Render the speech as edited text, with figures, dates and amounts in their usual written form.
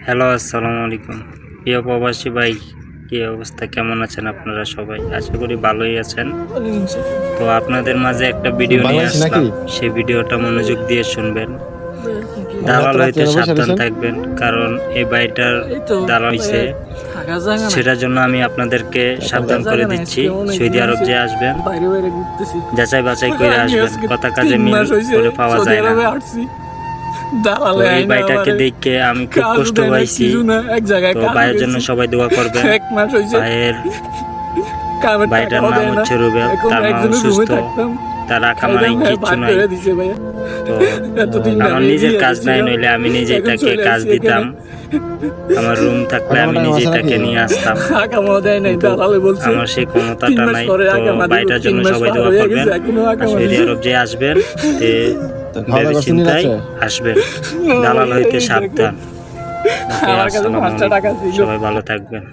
Hello, আসসালামু আলাইকুম। প্রিয় প্রবাসী ভাই, কী অবস্থা, কেমন আছেন আপনারা সবাই? আশা করি ভালোই আছেন। তো আপনাদের মাঝে একটা ভিডিও নিয়ে বাংলাদেশি নাকি? আসলাম, সেই ভিডিওটা মনোযোগ দিয়ে শুনবেন। এত দালাল রাত্রে হইতে বসে সাবধান রয়েছেন? থাকবেন, কারণ এই বাড়িটার দালাল হইছে। সেটার জন্য আমি আপনাদেরকে সাবধান করে দিচ্ছি। সৌদি আরব যে আসবেন, যাচাই বাছাই করে আসবেন, কথা কাজে মিল করে পাওয়া যায় না। তো এই ভাইটাকে দেখে আমি খুব কষ্ট পাইছি। তো ভাইয়ের জন্য সবাই দোয়া করবেন। ভাইটার নাম হচ্ছে রুবেল, তার মা অসুস্থ, তার আকামাই কিচ্ছু নাই। তো আমার নিজের কাজ নাই, নইলে আমি নিজে এটাকে কাজ দিতাম। আমার রুম থাকলে আমি নিজে এটাকে নিয়ে আসতাম, আমার সেই ক্ষমতাটা নাই। তো ভাইটার জন্য সবাই দোয়া করবেন। সৌদি আরব যে আসবেন, ভেবে চিন্তায় আসবেন, দালাল হইতে সাবধান। সবাই ভালো থাকবেন।